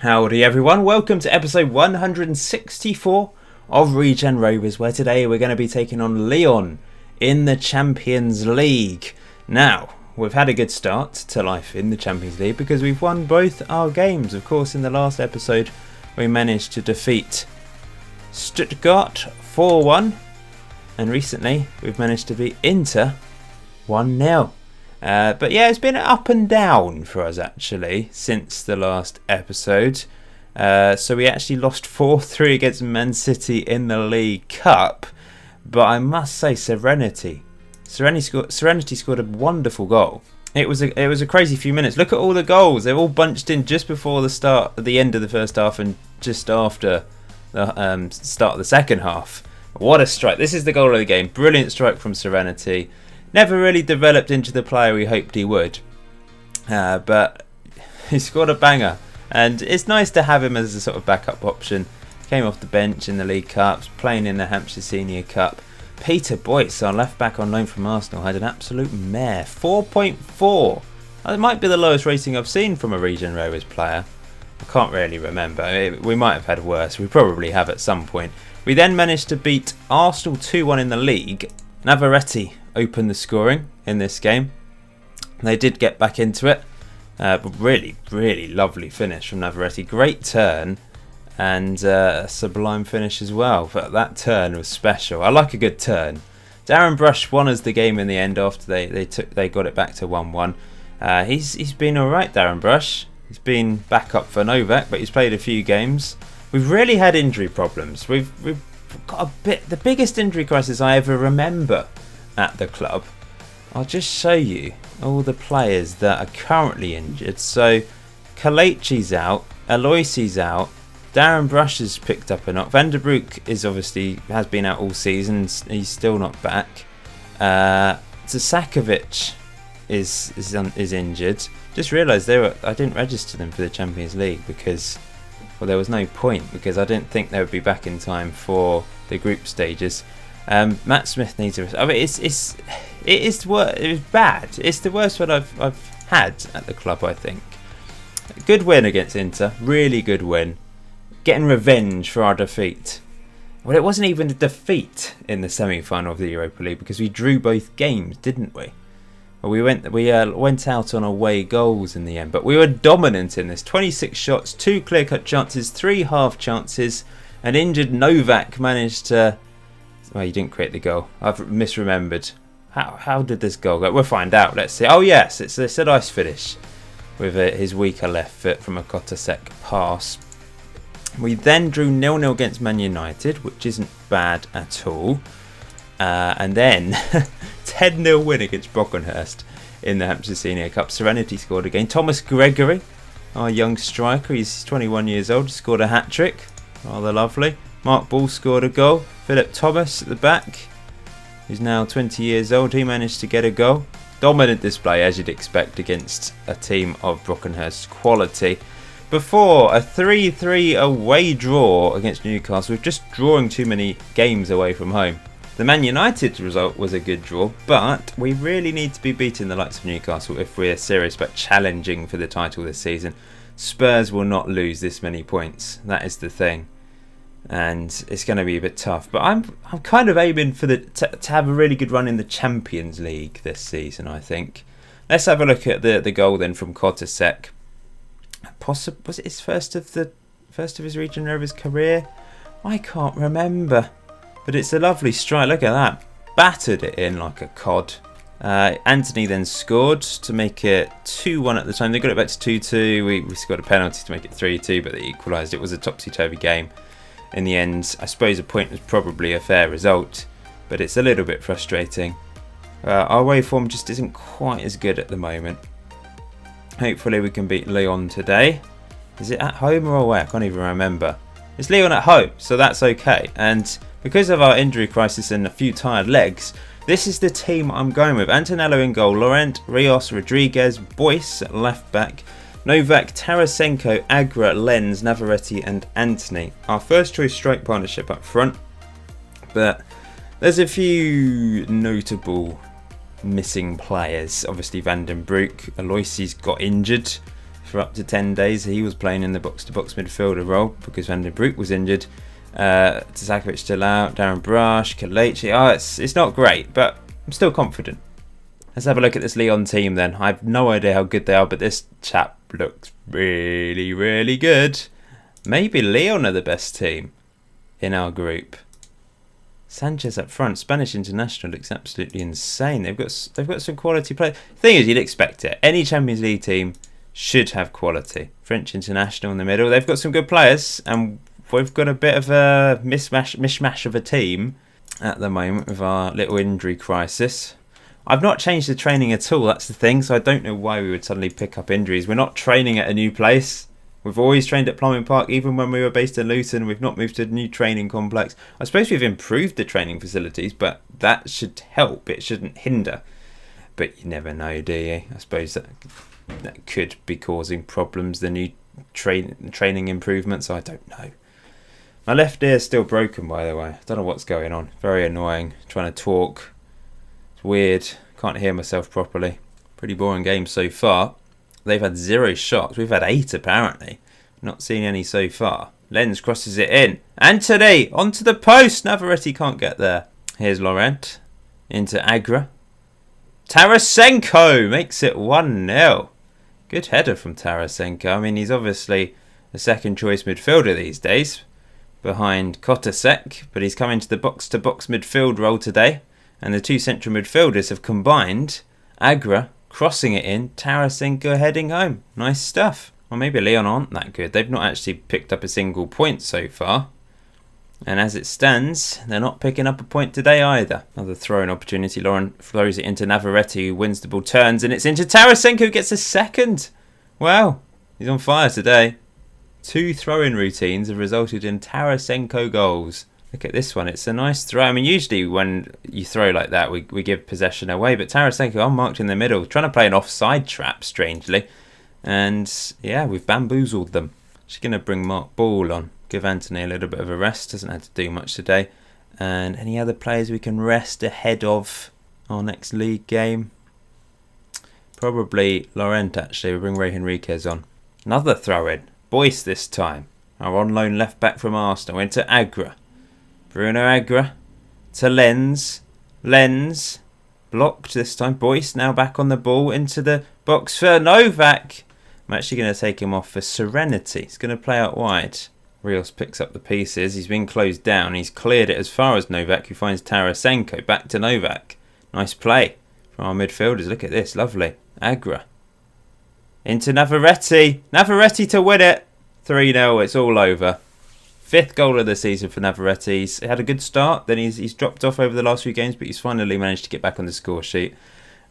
Howdy everyone, welcome to episode 164 of Regen Rovers, where today we're going to be taking on Lyon in the Champions League. Now, we've had a good start to life in the Champions League because we've won both our games. Of course, in the last episode we managed to defeat Stuttgart 4-1, and recently we've managed to beat Inter 1-0. But yeah, it's been up and down for us actually since the last episode. So we actually lost 4-3 against Man City in the League Cup. But I must say, Serenity scored a wonderful goal. It was a crazy few minutes. Look at all the goals; they're all bunched in just before the end of the first half, and just after the start of the second half. What a strike! This is the goal of the game. Brilliant strike from Serenity. Never really developed into the player we hoped he would, but he scored a banger, and it's nice to have him as a sort of backup option. Came off the bench in the League Cups, playing in the Hampshire Senior Cup. Peter Boyce, our left back on loan from Arsenal, had an absolute mare, 4.4. That might be the lowest rating I've seen from a Regen Rovers player. I can't really remember. We might have had worse. We probably have at some point. We then managed to beat Arsenal 2-1 in the league. Navarrete opened the scoring in this game. They did get back into it, but really lovely finish from Navarrete. Great turn and a sublime finish as well, but that turn was special. I like a good turn. Darren Brush won us the game in the end after they got it back to 1-1. He's been alright, Darren Brush. He's been back up for Novak, but he's played a few games. We've really had injury problems. We've got the biggest injury crisis I ever remember at the club. I'll just show you all the players that are currently injured. So Kalechi's out, Aloisi's out, Darren Brush has picked up a knock. Van der Broek has been out all season. He's still not back. Zasakovic is injured. Just realised I didn't register them for the Champions League because, well, there was no point because I didn't think they would be back in time for the group stages. Matt Smith needs a. I mean, it was bad. It's the worst one I've had at the club, I think. Good win against Inter, really good win. Getting revenge for our defeat. Well, it wasn't even a defeat in the semi-final of the Europa League because we drew both games, didn't we? Well, we went out on away goals in the end, but we were dominant in this. 26 shots, 2 clear-cut chances, 3 half chances. An injured Novak managed to. Well, you didn't create the goal. I've misremembered. How did this goal go? We'll find out. Let's see. Oh yes, it's a nice finish with his weaker left foot from a Kotasek pass. We then drew 0-0 against Man United, which isn't bad at all. And then 10-0 win against Brockenhurst in the Hampshire Senior Cup. Serenity scored again. Thomas Gregory, our young striker, he's 21 years old, scored a hat-trick. Rather lovely. Mark Ball scored a goal. Philip Thomas at the back, who's now 20 years old, he managed to get a goal. Dominant display as you'd expect against a team of Brockenhurst's quality. Before a 3-3 away draw against Newcastle, we're just drawing too many games away from home. The Man United result was a good draw, but we really need to be beating the likes of Newcastle if we're serious about challenging for the title this season. Spurs will not lose this many points, that is the thing. And it's going to be a bit tough, but I'm kind of aiming for to have a really good run in the Champions League this season, I think. Let's have a look at the goal then from Kotasek. Was it his first of his Regen Rovers career? I can't remember, but it's a lovely strike. Look at that, battered it in like a cod. Anthony then scored to make it 2-1 at the time. They got it back to 2-2. We scored a penalty to make it 3-2, but they equalised. It was a topsy-turvy game. In the end, I suppose a point was probably a fair result, but it's a little bit frustrating. Our away form just isn't quite as good at the moment. Hopefully we can beat Lyon today. Is it at home or away? I can't even remember. It's Lyon at home, so that's okay. And because of our injury crisis and a few tired legs, this is the team I'm going with. Antonello in goal, Laurent, Rios, Rodriguez, Boyce at left back, Novak, Tarasenko, Agra, Lenz, Navarrete and Anthony. Our first choice strike partnership up front, but there's a few notable missing players. Obviously Van den Broek, Aloisi's got injured. for up to 10 days. He was playing in the box-to-box midfielder role because Van den Broek was injured. Tasakovic still out, Darren Brush, Kelechi. It's not great, but I'm still confident. Let's have a look at this Lyon team then. I have no idea how good they are, but this chap looks really, really good. Maybe Lyon are the best team in our group. Sanchez up front, Spanish international, looks absolutely insane. They've got some quality players. Thing is, you'd expect it. Any Champions League team should have quality. French international in the middle. They've got some good players, and we've got a bit of a mishmash of a team at the moment with our little injury crisis. I've not changed the training at all, that's the thing, so I don't know why we would suddenly pick up injuries. We're not training at a new place. We've always trained at Plumbing Park, even when we were based in Luton. We've not moved to a new training complex. I suppose we've improved the training facilities, but that should help. It shouldn't hinder. But you never know, do you? I suppose that could be causing problems, the new training improvements. I don't know. My left ear's still broken, by the way. I don't know what's going on. Very annoying. Trying to talk. It's weird. Can't hear myself properly. Pretty boring game so far. They've had 0 shots. We've had 8 apparently. Not seen any so far. Lenz crosses it in. Anthony onto the post. Navarrete can't get there. Here's Laurent. Into Agra. Tarasenko makes it 1-0. Good header from Tarasenko. I mean, he's obviously a second choice midfielder these days. Behind Kotasek. But he's come into the box-to-box midfield role today. And the two central midfielders have combined. Agra crossing it in, Tarasenko heading home. Nice stuff. Well, maybe Lyon aren't that good. They've not actually picked up a single point so far. And as it stands, they're not picking up a point today either. Another throw-in opportunity. Lauren throws it into Navarrete, who wins the ball, turns, and it's into Tarasenko, who gets a second. Wow, he's on fire today. 2 throw-in routines have resulted in Tarasenko goals. Look at this one. It's a nice throw. I mean, usually when you throw like that, we give possession away. But Tarasenko unmarked in the middle, trying to play an offside trap, strangely. And, yeah, we've bamboozled them. Just going to bring Mark Ball on. Give Anthony a little bit of a rest. Doesn't have to do much today. And any other players we can rest ahead of our next league game? Probably Laurent, actually. We'll bring Regen Rovers on. Another throw-in. Boyce this time. Our on-loan left-back from Arsenal. Into Agra. Bruno Agra to Lenz. Lenz blocked this time. Boyce now back on the ball into the box for Novak. I'm actually going to take him off for Serenity. He's going to play out wide. Rios picks up the pieces. He's been closed down. He's cleared it as far as Novak, who finds Tarasenko. Back to Novak. Nice play from our midfielders. Look at this. Lovely. Agra. Into Navarrete. Navarrete to win it. 3-0. It's all over. 5th goal of the season for Navarrete. He's had a good start, then he's dropped off over the last few games, but he's finally managed to get back on the score sheet.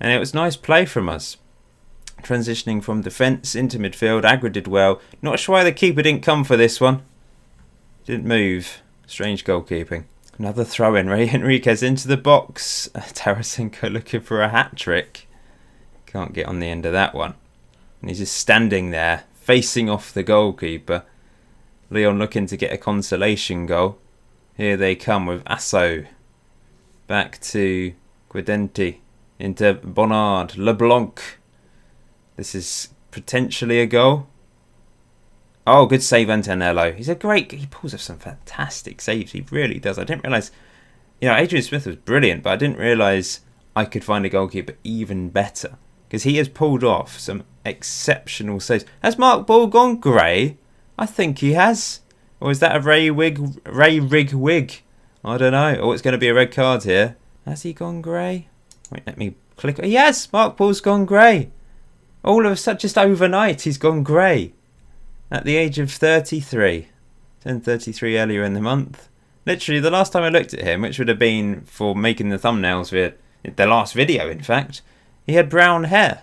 And it was nice play from us. Transitioning from defence into midfield, Agra did well. Not sure why the keeper didn't come for this one. Didn't move. Strange goalkeeping. Another throw-in. Ray Enriquez into the box. Tarasenko looking for a hat-trick. Can't get on the end of that one. And he's just standing there, facing off the goalkeeper. Lyon looking to get a consolation goal. Here they come with Asso. Back to Guidenti. Into Bonnard. LeBlanc. This is potentially a goal. Oh, good save, Antonello. He pulls off some fantastic saves. He really does. I didn't realise... Adrian Smith was brilliant, but I didn't realise I could find a goalkeeper even better. Because he has pulled off some exceptional saves. Has Mark Ball gone grey? I think he has. Or is that a Ray Rig wig? I don't know. Oh, it's going to be a red card here. Has he gone grey? Wait, let me click. He has. Mark Ball's gone grey. All of a sudden, just overnight, he's gone grey. At the age of 33. Turned 33 earlier in the month. Literally, the last time I looked at him, which would have been for making the thumbnails for the last video, in fact, he had brown hair.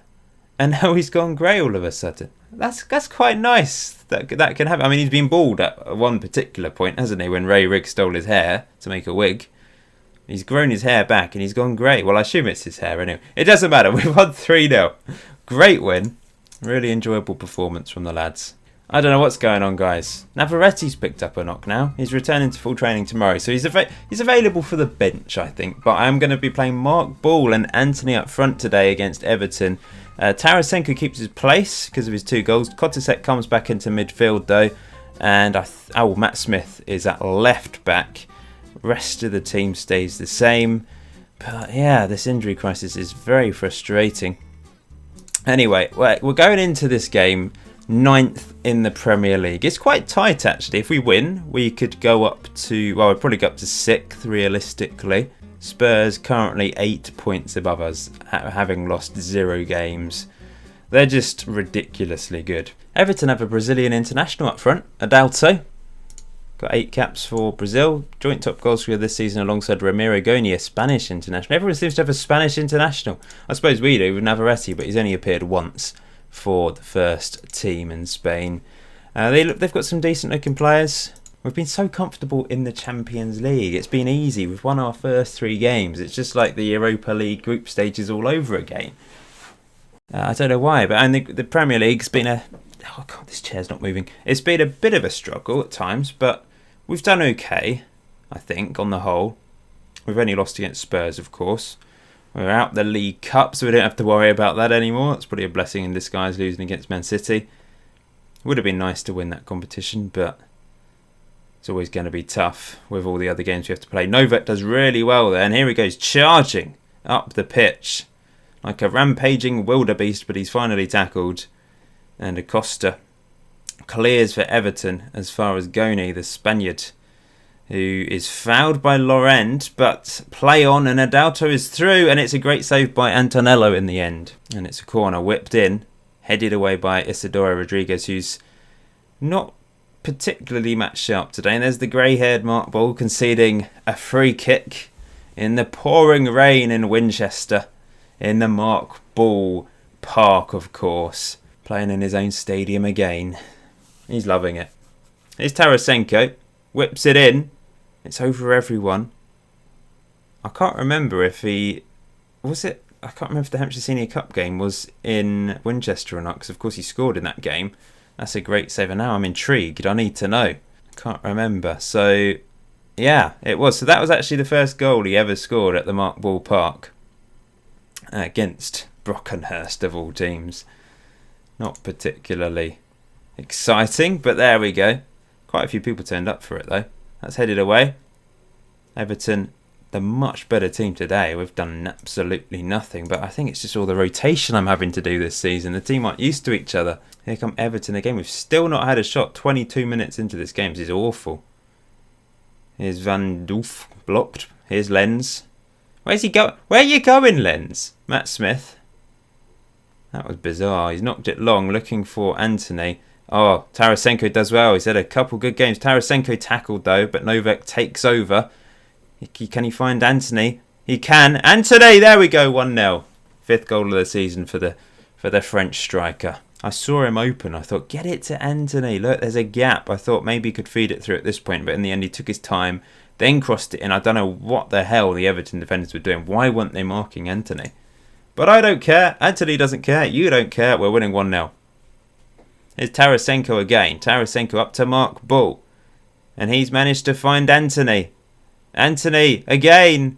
And now he's gone grey all of a sudden. That's quite nice. That can happen. I mean, he's been bald at one particular point, hasn't he? When Ray Rigg stole his hair to make a wig. He's grown his hair back and he's gone grey. Well, I assume it's his hair anyway. It doesn't matter. We've won 3-0. Great win. Really enjoyable performance from the lads. I don't know what's going on, guys. Navarrette's picked up a knock now. He's returning to full training tomorrow, so he's available for the bench, I think. But I'm going to be playing Mark Ball and Anthony up front today against Everton. Tarasenko keeps his place because of his 2 goals. Kotasek comes back into midfield though, and Matt Smith is at left back. Rest of the team stays the same. But yeah, this injury crisis is very frustrating. Anyway, we're going into this game 9th in the Premier League. It's quite tight actually. If we win, we could go up to, well, we'd probably go up to 6th realistically. Spurs currently 8 points above us, having lost 0 games. They're just ridiculously good. Everton have a Brazilian international up front, Adalto. Got 8 caps for Brazil. Joint top goal scorer this season alongside Ramiro Goni, a Spanish international. Everyone seems to have a Spanish international. I suppose we do with Navarrete, but he's only appeared once for the first team in Spain. They've got some decent looking players. We've been so comfortable in the Champions League. It's been easy. We've won our first 3 games. It's just like the Europa League group stages all over again. I don't know why, but and the Premier League's been oh god, this chair's not moving. It's been a bit of a struggle at times, but we've done okay, I think, on the whole. We've only lost against Spurs, of course. We're out the League Cup, so we don't have to worry about that anymore. It's probably a blessing in disguise losing against Man City. Would have been nice to win that competition, but it's always going to be tough with all the other games we have to play. Novak does really well there, and here he goes charging up the pitch like a rampaging wildebeest, but he's finally tackled. And Acosta clears for Everton as far as Goni, the Spaniard, who is fouled by Laurent, but play on, and Adalto is through, and it's a great save by Antonello in the end. And it's a corner whipped in, headed away by Isidoro Rodriguez, who's not particularly match sharp today. And there's the grey-haired Mark Ball conceding a free kick in the pouring rain in Winchester, in the Mark Ball Park, of course, playing in his own stadium again. He's loving it. Here's Tarasenko, whips it in. It's over everyone. I can't remember if he was it. I can't remember if the Hampshire Senior Cup game was in Winchester or not, because of course he scored in that game. That's a great save, and now I'm intrigued. I need to know. I can't remember. So, yeah, it was. So that was actually the first goal he ever scored at the Mark Ball Park against Brockenhurst, of all teams. Not particularly exciting, but there we go. Quite a few people turned up for it, though. That's headed away. Everton, the much better team today. We've done absolutely nothing, but I think it's just all the rotation I'm having to do this season. The team aren't used to each other. Here come Everton again. We've still not had a shot 22 minutes into this game. This is awful. Here's Van Doof blocked. Here's Lenz. Where's he going? Where are you going, Lenz? Matt Smith. That was bizarre. He's knocked it long, looking for Anthony. Oh, Tarasenko does well. He's had a couple good games. Tarasenko tackled though, but Novak takes over. Can he find Anthony? He can. Anthony! There we go, 1-0. 5th goal of the season for the French striker. I saw him open. I thought, get it to Anthony. Look, there's a gap. I thought maybe he could feed it through at this point, but in the end he took his time, then crossed it in. I don't know what the hell the Everton defenders were doing. Why weren't they marking Anthony? But I don't care. Anthony doesn't care. You don't care. We're winning 1-0. Here's Tarasenko again. Tarasenko up to Mark Ball. And he's managed to find Anthony. Anthony again.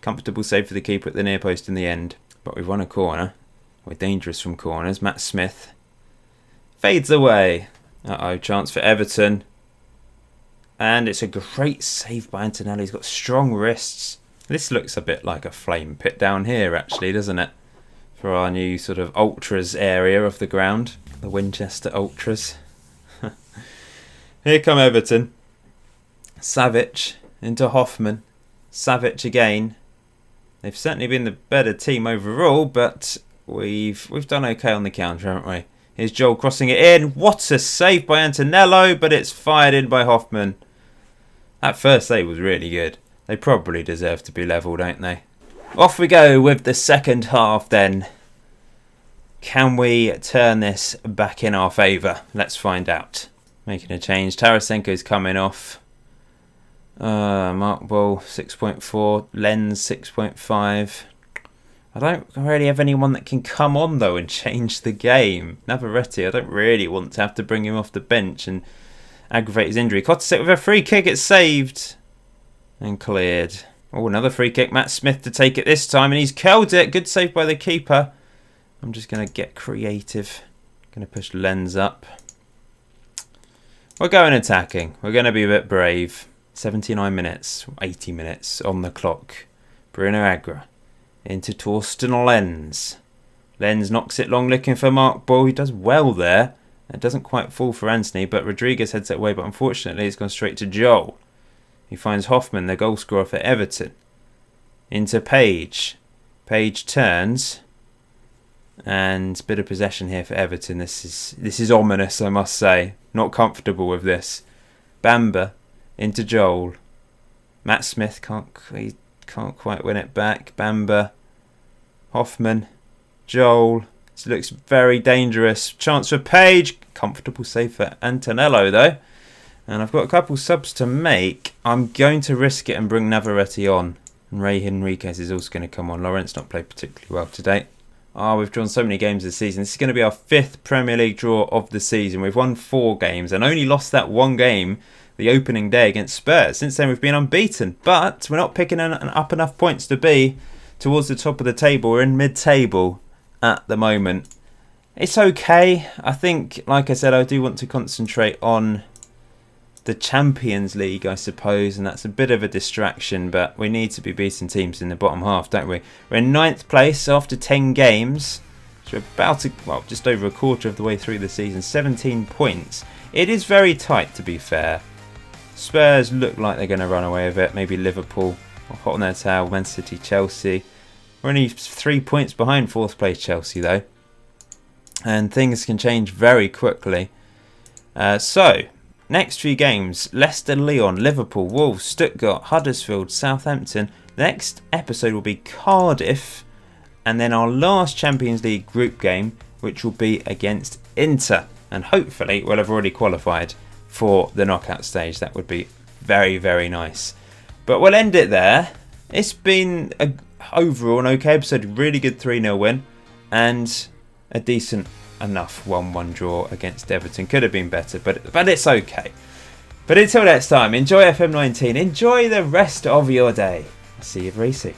Comfortable save for the keeper at the near post in the end. But we've won a corner. We're dangerous from corners. Matt Smith fades away. Uh-oh, chance for Everton. And it's a great save by Antonelli. He's got strong wrists. This looks a bit like a flame pit down here, actually, doesn't it? For our new sort of ultras area of the ground. The Winchester Ultras. Here come Everton. Savic into Hoffman. Savic again. They've certainly been the better team overall, but we've done okay on the counter, haven't we? Here's Joel crossing it in. What a save by Antonello, but it's fired in by Hoffman. That first save was really good. They probably deserve to be level, don't they? Off we go with the second half then. Can we turn this back in our favour? Let's find out. Making a change. Tarasenko's coming off. Mark Ball 6.4. Lenz 6.5. I don't really have anyone that can come on, though, and change the game. Navarrete, I don't really want to have to bring him off the bench and aggravate his injury. Kotasek with a free kick. It's saved and cleared. Oh, another free kick. Matt Smith to take it this time, and he's curled it. Good save by the keeper. I'm just going to get creative. Going to push Lens up. We're going attacking. We're going to be a bit brave. 79 minutes, 80 minutes on the clock. Bruno Agra into Torsten Lens. Lens knocks it long, looking for Mark Ball. He does well there. It doesn't quite fall for Anthony, but Rodriguez heads that way. But unfortunately, it's gone straight to Joel. He finds Hoffman, the goal scorer for Everton. Into Page. Page turns. And bit of possession here for Everton. This is ominous, I must say. Not comfortable with this. Bamba into Joel. Matt Smith can't quite win it back. Bamba. Hoffman. Joel. This looks very dangerous. Chance for Page. Comfortable save for Antonello though. And I've got a couple subs to make. I'm going to risk it and bring Navarrete on. And Ray Henriquez is also going to come on. Lawrence not played particularly well today. We've drawn so many games this season. This is going to be our 5th Premier League draw of the season. We've won 4 games and only lost that one game the opening day against Spurs. Since then we've been unbeaten, but we're not picking up enough points to be towards the top of the table. We're in mid-table at the moment. It's okay. I think, like I said, I do want to concentrate on the Champions League, I suppose, and that's a bit of a distraction, but we need to be beating teams in the bottom half, don't we? We're in 9th place after 10 games. So we're just over a quarter of the way through the season, 17 points. It is very tight, to be fair. Spurs look like they're going to run away with it. Maybe Liverpool, hot on their tail. Man City, Chelsea. We're only 3 points behind 4th place Chelsea, though. And things can change very quickly. Next few games, Leicester, Lyon, Liverpool, Wolves, Stuttgart, Huddersfield, Southampton. The next episode will be Cardiff. And then our last Champions League group game, which will be against Inter. And hopefully we'll have already qualified for the knockout stage. That would be very, very nice. But we'll end it there. It's been overall an okay episode. Really good 3-0 win. And a decent enough 1-1 draw against Everton. Could have been better, but it's okay. But until next time, enjoy FM19. Enjoy the rest of your day. I'll see you very soon.